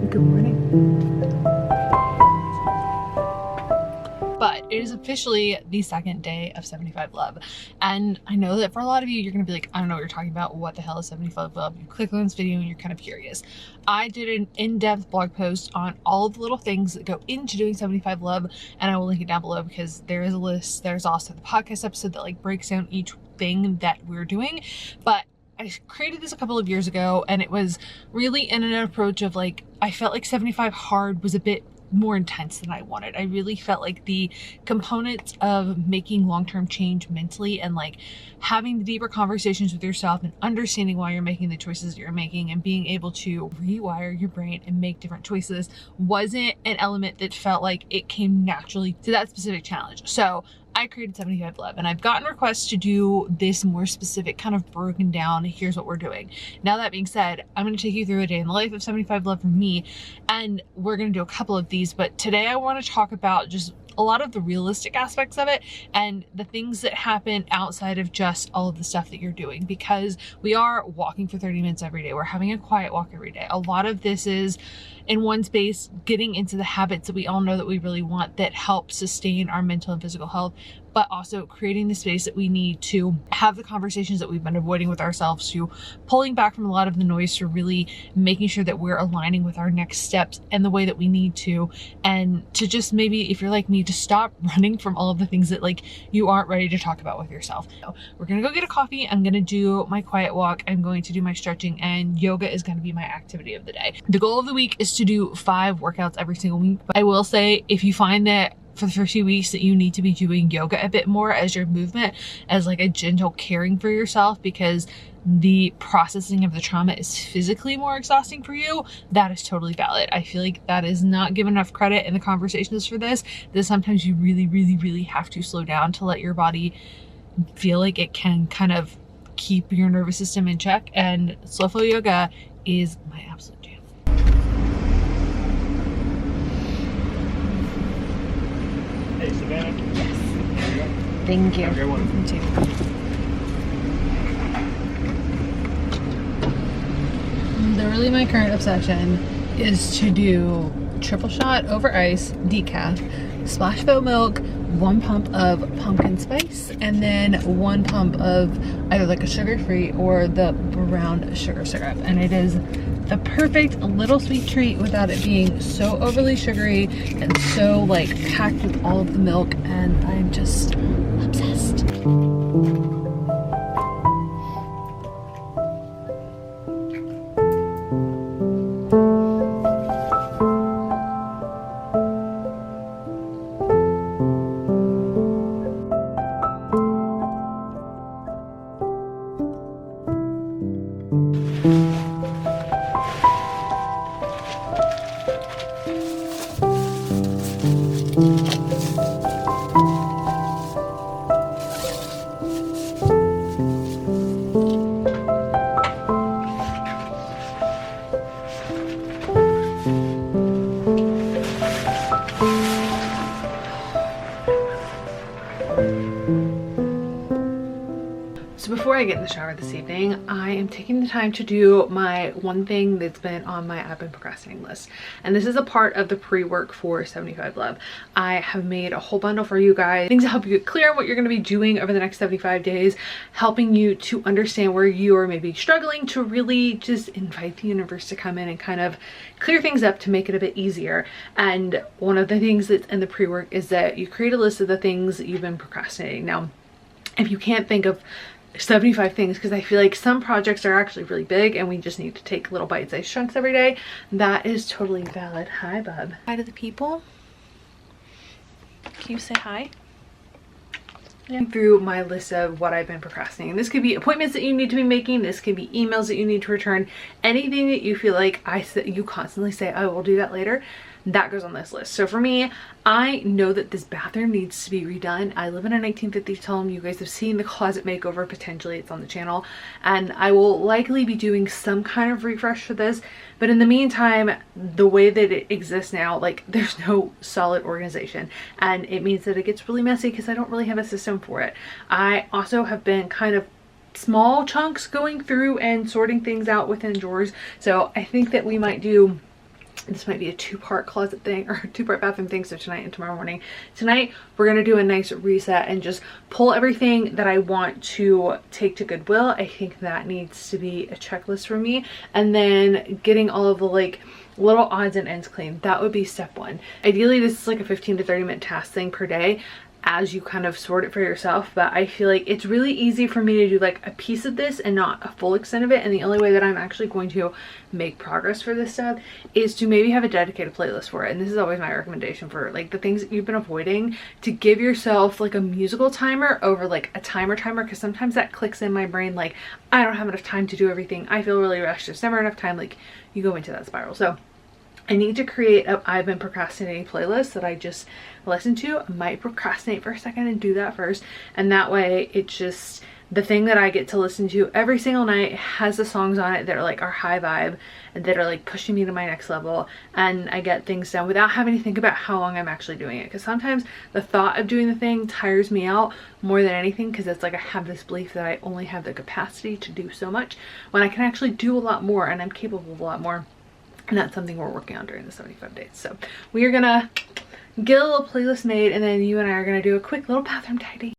Good morning. But it is officially the second day of 75 Love. And I know that for a lot of you, you're gonna be like, I don't know what you're talking about. What the hell is 75 Love? You click on this video and you're kind of curious. I did an in-depth blog post on all of the little things that go into doing 75 Love, and I will link it down below because there is a list. There's also the podcast episode that like breaks down each thing that we're doing. But I created this a couple of years ago, and it was really in an approach of like, I felt like 75 Hard was a bit more intense than I wanted. I really felt like the components of making long-term change mentally and like having the deeper conversations with yourself and understanding why you're making the choices that you're making and being able to rewire your brain and make different choices wasn't an element that felt like it came naturally to that specific challenge. So I created 75 Love, and I've gotten requests to do this more specific, kind of broken down, here's what we're doing. Now that being said, I'm going to take you through a day in the life of 75 Love for me, and we're going to do a couple of these, but today I want to talk about just a lot of the realistic aspects of it and the things that happen outside of just all of the stuff that you're doing, because we are walking for 30 minutes every day. We're having a quiet walk every day. A lot of this is in one space, getting into the habits that we all know that we really want that help sustain our mental and physical health, but also creating the space that we need to have the conversations that we've been avoiding with ourselves, to pulling back from a lot of the noise, to really making sure that we're aligning with our next steps and the way that we need to, and to just maybe, if you're like me, to stop running from all of the things that like you aren't ready to talk about with yourself. So we're gonna go get a coffee. I'm gonna do my quiet walk. I'm going to do my stretching, and yoga is gonna be my activity of the day. The goal of the week is to do 5 workouts every single week. But I will say, if you find that for the first few weeks that you need to be doing yoga a bit more as your movement, as like a gentle caring for yourself, because the processing of the trauma is physically more exhausting for you, that is totally valid. I feel like that is not given enough credit in the conversations for this, that sometimes you really have to slow down to let your body feel like it can kind of keep your nervous system in check, and slow flow yoga is my absolute jam. Hey, Savannah. Yes. There you go. Thank you. Have a great one. You too. Really, my current obsession is to do triple shot over ice, decaf, splash of oat milk, 1 pump of pumpkin spice, and then 1 pump of either like a sugar-free or the brown sugar syrup. And it is the perfect little sweet treat without it being so overly sugary and so like packed with all of the milk, and I'm just obsessed. So before I get in the shower this evening, I am taking the time to do my one thing that's been on my I've been procrastinating list. And this is a part of the pre-work for 75 Love. I have made a whole bundle for you guys, things to help you get clear on what you're going to be doing over the next 75 days, helping you to understand where you are maybe struggling, to really just invite the universe to come in and kind of clear things up to make it a bit easier. And one of the things that's in the pre-work is that you create a list of the things that you've been procrastinating. Now, if you can't think of 75 things, because I feel like some projects are actually really big and we just need to take little bite-sized chunks every day, that is totally valid. Hi, bub. Hi to the people. Can you say hi? Yeah. Through my list of what I've been procrastinating. This could be appointments that you need to be making. This could be emails that you need to return. Anything that you feel like you constantly say, I will do that later. That goes on this list. So for me, I know that this bathroom needs to be redone. I live in a 1950s home. You guys have seen the closet makeover, potentially it's on the channel, and I will likely be doing some kind of refresh for this. But in the meantime, the way that it exists now, like there's no solid organization, and it means that it gets really messy because I don't really have a system for it. I also have been kind of small chunks going through and sorting things out within drawers. So I think that we might do this might be a two-part closet thing or a two-part bathroom thing, so tonight and tomorrow morning. Tonight we're gonna do a nice reset and just pull everything that I want to take to Goodwill. I think that needs to be a checklist for me, and then getting all of the like little odds and ends clean. That would be step one. Ideally this is like a 15 to 30 minute task thing per day as you kind of sort it for yourself, but I feel like it's really easy for me to do like a piece of this and not a full extent of it, and the only way that I'm actually going to make progress for this stuff is to maybe have a dedicated playlist for it. And this is always my recommendation for like the things that you've been avoiding, to give yourself like a musical timer over like a timer, because sometimes that clicks in my brain like I don't have enough time to do everything, I feel really rushed, there's never enough time, like you go into that spiral. So I need to create a I've been procrastinating playlist that I just listen to. I might procrastinate for a second and do that first, and that way it's just the thing that I get to listen to every single night. It has the songs on it that are like our high vibe and that are like pushing me to my next level, and I get things done without having to think about how long I'm actually doing it, because sometimes the thought of doing the thing tires me out more than anything, because it's like I have this belief that I only have the capacity to do so much when I can actually do a lot more and I'm capable of a lot more. And that's something we're working on during the 75 days. So we are gonna get a little playlist made, and then you and I are gonna do a quick little bathroom tidy.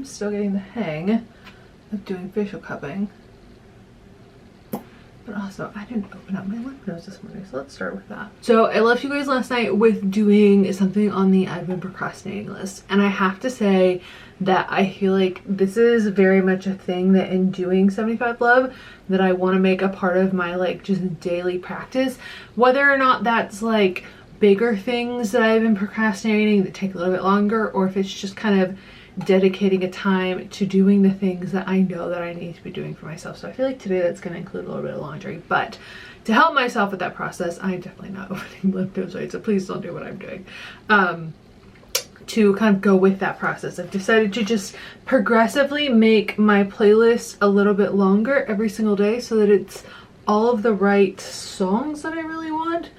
Still getting the hang of doing facial cupping, but also I didn't open up my lymph nodes this morning, so let's start with that. So I left you guys last night with doing something on the I've been procrastinating list, and I have to say that I feel like this is very much a thing that in doing 75 Love that I want to make a part of my like just daily practice, whether or not that's like bigger things that I've been procrastinating that take a little bit longer, or if it's just kind of dedicating a time to doing the things that I know that I need to be doing for myself. So I feel like today that's going to include a little bit of laundry, but to help myself with that process, I'm definitely not opening lymph nodes, right? So please don't do what I'm doing. To kind of go with that process, I've decided to just progressively make my playlist a little bit longer every single day so that it's all of the right songs that I really want.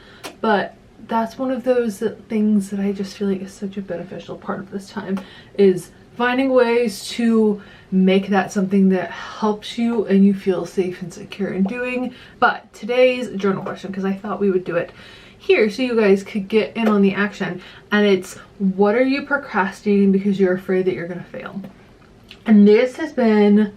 But that's one of those things that I just feel like is such a beneficial part of this time, is finding ways to make that something that helps you and you feel safe and secure in doing. But today's journal question, because I thought we would do it here so you guys could get in on the action, and it's, what are you procrastinating because you're afraid that you're gonna fail? And this has been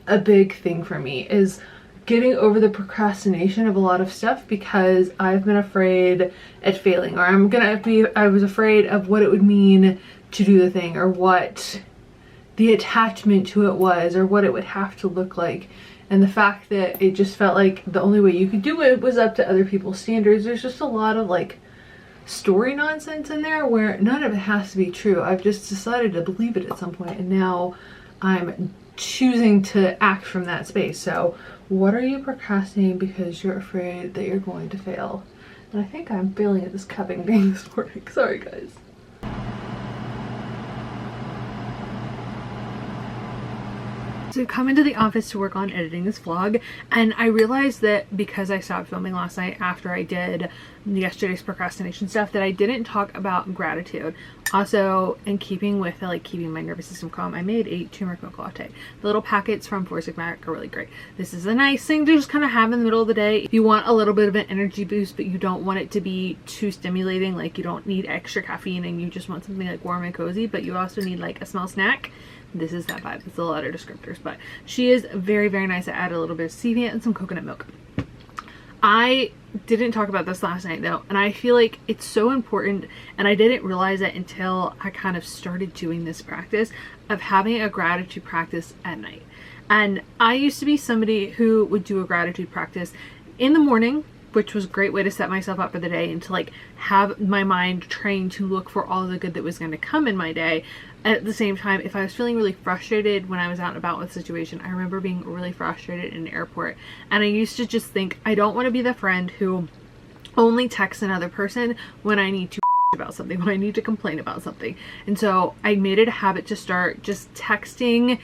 a big thing for me, is getting over the procrastination of a lot of stuff, because I've been afraid at failing, or I was afraid of what it would mean to do the thing, or what the attachment to it was, or what it would have to look like. And the fact that it just felt like the only way you could do it was up to other people's standards. There's just a lot of like story nonsense in there where none of it has to be true. I've just decided to believe it at some point, and now I'm choosing to act from that space. So what are you procrastinating because you're afraid that you're going to fail? And I think I'm failing at this cupping thing this morning. Sorry guys. So I've come into the office to work on editing this vlog, and I realized that because I stopped filming last night after I did yesterday's procrastination stuff, that I didn't talk about gratitude. Also, in keeping with like keeping my nervous system calm, I made a turmeric milk latte. The little packets from Four Sigmatic are really great. This is a nice thing to just kind of have in the middle of the day if you want a little bit of an energy boost, but you don't want it to be too stimulating. Like you don't need extra caffeine and you just want something like warm and cozy, but you also need like a small snack. This is that vibe. It's a lot of descriptors, but she is very, very nice. I added a little bit of stevia and some coconut milk. I didn't talk about this last night though, and I feel like it's so important, and I didn't realize it until I kind of started doing this practice of having a gratitude practice at night. And I used to be somebody who would do a gratitude practice in the morning which was a great way to set myself up for the day and to like have my mind trained to look for all the good that was going to come in my day. At the same time, if I was feeling really frustrated when I was out and about with the situation, I remember being really frustrated in an airport, and I used to just think, I don't want to be the friend who only texts another person when I need to about something, when I need to complain about something. And so I made it a habit to start just texting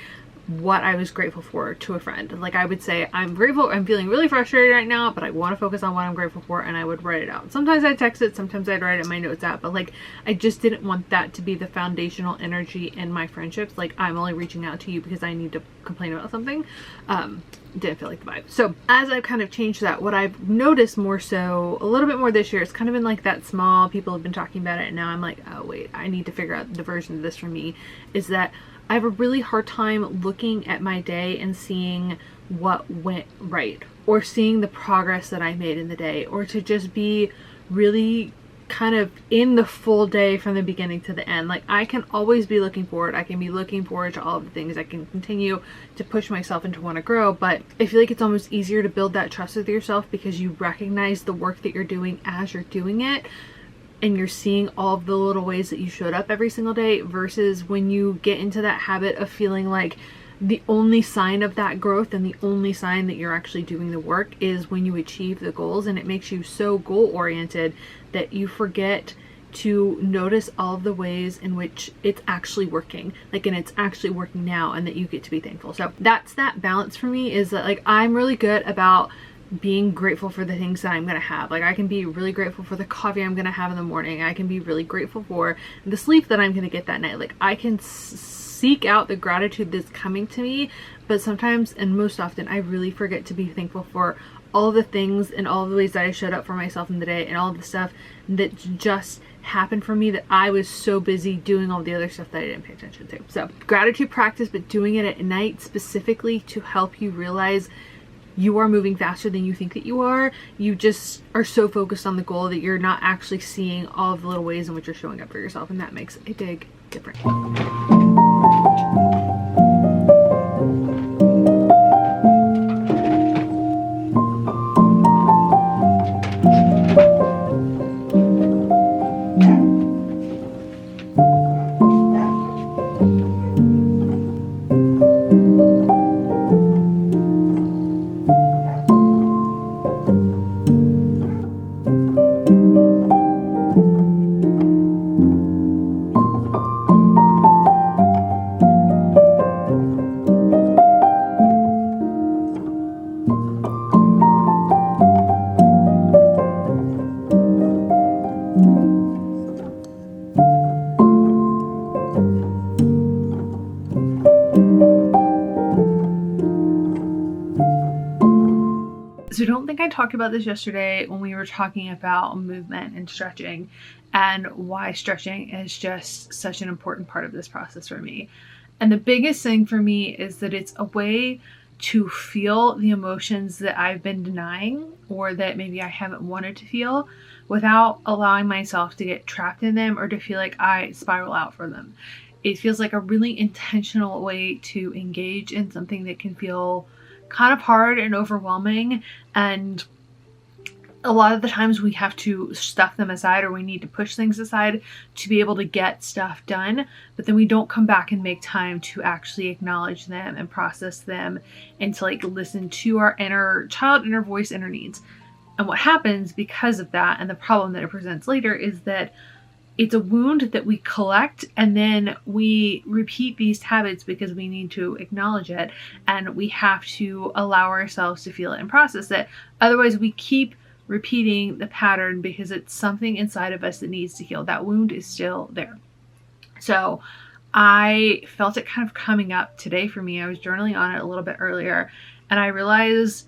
what I was grateful for to a friend. Like I would say, I'm grateful, I'm feeling really frustrated right now, but I want to focus on what I'm grateful for, and I would write it out. Sometimes I'd text it, sometimes I'd write it in my notes app, but like I just didn't want that to be the foundational energy in my friendships. Like I'm only reaching out to you because I need to complain about something. Didn't feel like the vibe. So as I've kind of changed that, what I've noticed more so a little bit more this year, it's kind of been like that small, people have been talking about it, and now I'm like, oh wait, I need to figure out the version of this for me, is that I have a really hard time looking at my day and seeing what went right, or seeing the progress that I made in the day, or to just be really kind of in the full day from the beginning to the end. Like I can always be looking forward. I can be looking forward to all of the things. I can continue to push myself and to want to grow, but I feel like it's almost easier to build that trust with yourself because you recognize the work that you're doing as you're doing it, and you're seeing all of the little ways that you showed up every single day, versus when you get into that habit of feeling like the only sign of that growth and the only sign that you're actually doing the work is when you achieve the goals, and it makes you so goal oriented that you forget to notice all of the ways in which it's actually working, like, and it's actually working now, and that you get to be thankful. So that's that balance for me, is that like I'm really good about being grateful for the things that I'm gonna have. Like I can be really grateful for the coffee I'm gonna have in the morning. I can be really grateful for the sleep that I'm gonna get that night. Like I can seek out the gratitude that's coming to me, but sometimes, and most often, I really forget to be thankful for all the things and all the ways that I showed up for myself in the day, and all the stuff that just happened for me that I was so busy doing all the other stuff that I didn't pay attention to. So gratitude practice, but doing it at night specifically to help you realize you are moving faster than you think that you are. You just are so focused on the goal that you're not actually seeing all of the little ways in which you're showing up for yourself, and that makes a big difference. So I don't think I talked about this yesterday when we were talking about movement and stretching, and why stretching is just such an important part of this process for me. And the biggest thing for me is that it's a way to feel the emotions that I've been denying, or that maybe I haven't wanted to feel, without allowing myself to get trapped in them or to feel like I spiral out from them. It feels like a really intentional way to engage in something that can feel kind of hard and overwhelming, and a lot of the times we have to stuff them aside, or we need to push things aside to be able to get stuff done, but then we don't come back and make time to actually acknowledge them and process them, and to like listen to our inner child, inner voice, inner needs. And what happens because of that, and the problem that it presents later, is that it's a wound that we collect, and then we repeat these habits because we need to acknowledge it, and we have to allow ourselves to feel it and process it. Otherwise, we keep repeating the pattern because it's something inside of us that needs to heal. That wound is still there. So I felt it kind of coming up today for me. I was journaling on it a little bit earlier, and I realized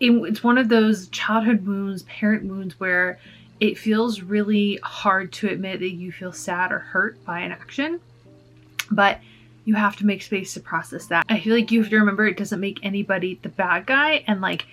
it's one of those childhood wounds, parent wounds, where it feels really hard to admit that you feel sad or hurt by an action, but you have to make space to process that. I feel like you have to remember it doesn't make anybody the bad guy, and like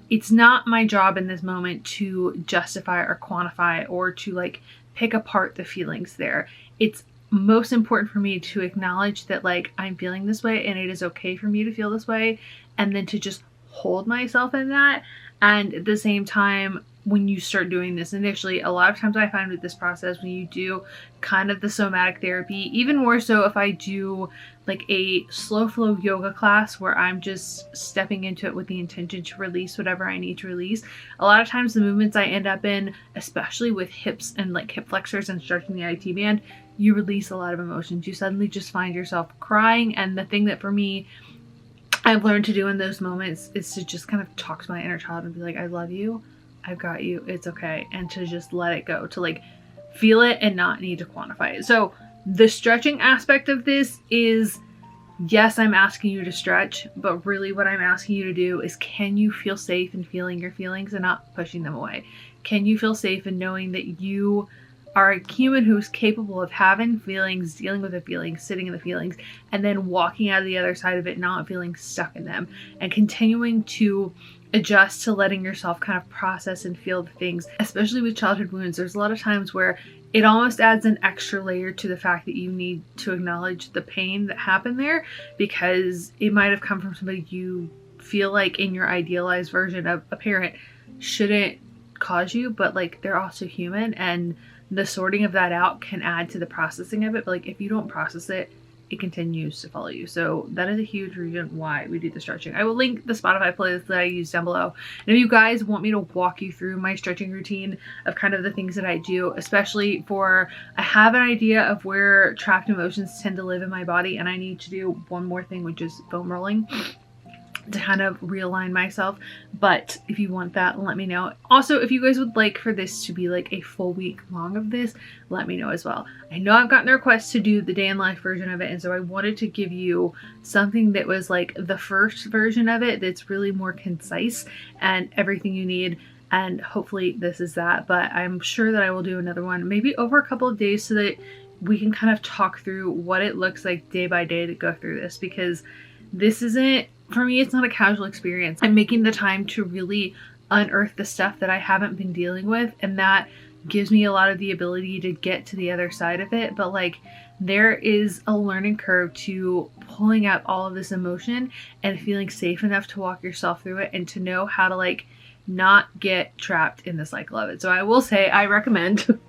it's not my job in this moment to justify or quantify or to like pick apart the feelings there. It's most important for me to acknowledge that like I'm feeling this way, and it is okay for me to feel this way, and then to just hold myself in that, And at the same time, when you start doing this initially, a lot of times I find with this process, when you do kind of the somatic therapy, even more so if I do like a slow flow yoga class where I'm just stepping into it with the intention to release whatever I need to release, a lot of times the movements I end up in, especially with hips and like hip flexors and stretching the IT band, you release a lot of emotions. You suddenly just find yourself crying. And the thing that for me, I've learned to do in those moments is to just kind of talk to my inner child and be like, I love you. I've got you. It's okay. And to just let it go, to like feel it and not need to quantify it. So the stretching aspect of this is, yes, I'm asking you to stretch, but really what I'm asking you to do is, can you feel safe in feeling your feelings and not pushing them away? Can you feel safe in knowing that you are a human who's capable of having feelings, dealing with the feelings, sitting in the feelings, and then walking out of the other side of it, not feeling stuck in them, and continuing to adjust to letting yourself kind of process and feel the things. Especially with childhood wounds, there's a lot of times where it almost adds an extra layer to the fact that you need to acknowledge the pain that happened there, because it might have come from somebody you feel like in your idealized version of a parent shouldn't cause you, but like they're also human, and the sorting of that out can add to the processing of it. But like if you don't process it, it continues to follow you. So that is a huge reason why we do the stretching. I will link the Spotify playlist that I use down below. And if you guys want me to walk you through my stretching routine of kind of the things that I do, especially for, I have an idea of where trapped emotions tend to live in my body, and I need to do one more thing, which is foam rolling, to kind of realign myself. But if you want that, let me know. Also, if you guys would like for this to be like a full week long of this, let me know as well. I know I've gotten the request to do the day in life version of it, and so I wanted to give you something that was like the first version of it that's really more concise and everything you need. And hopefully this is that, but I'm sure that I will do another one maybe over a couple of days so that we can kind of talk through what it looks like day by day to go through this, because this isn't, for me, it's not a casual experience. I'm making the time to really unearth the stuff that I haven't been dealing with, and that gives me a lot of the ability to get to the other side of it. But like, there is a learning curve to pulling out all of this emotion and feeling safe enough to walk yourself through it and to know how to like not get trapped in the cycle of it. So I will say I recommend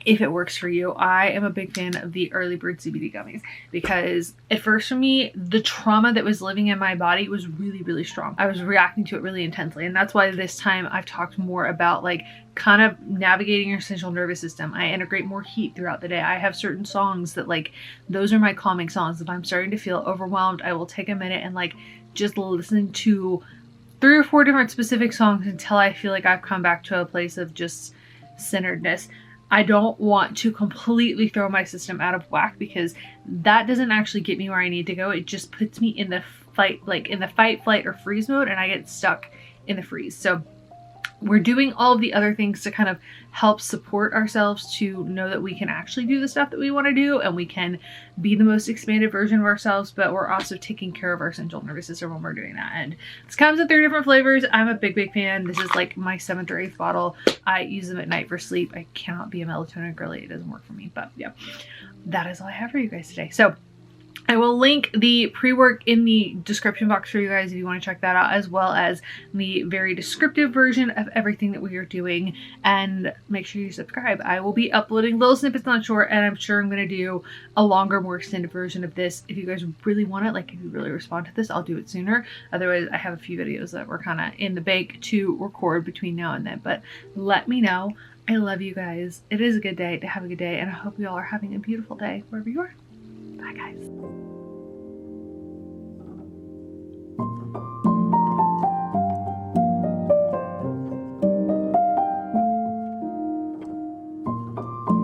if it works for you. I am a big fan of the early bird CBD gummies, because at first for me, the trauma that was living in my body was really, really strong. I was reacting to it really intensely. And that's why this time I've talked more about like kind of navigating your central nervous system. I integrate more heat throughout the day. I have certain songs that like, those are my calming songs. If I'm starting to feel overwhelmed, I will take a minute and like just listen to 3 or 4 different specific songs until I feel like I've come back to a place of just centeredness. I don't want to completely throw my system out of whack, because that doesn't actually get me where I need to go. It just puts me in the fight, like in the fight, flight, or freeze mode, and I get stuck in the freeze. So we're doing all of the other things to kind of help support ourselves to know that we can actually do the stuff that we want to do, and we can be the most expanded version of ourselves, but we're also taking care of our central nervous system when we're doing that. And this comes in 3 different flavors. I'm a big, big fan. This is like my 7th or 8th bottle. I use them at night for sleep. I cannot be a melatonin girly. It doesn't work for me, but yeah, that is all I have for you guys today. So I will link the pre-work in the description box for you guys if you want to check that out, as well as the very descriptive version of everything that we are doing. And make sure you subscribe. I will be uploading little snippets on short, and I'm sure I'm going to do a longer, more extended version of this. If you guys really want it, like if you really respond to this, I'll do it sooner. Otherwise, I have a few videos that were kind of in the bank to record between now and then. But let me know. I love you guys. It is a good day to have a good day, and I hope you all are having a beautiful day wherever you are. Bye, guys.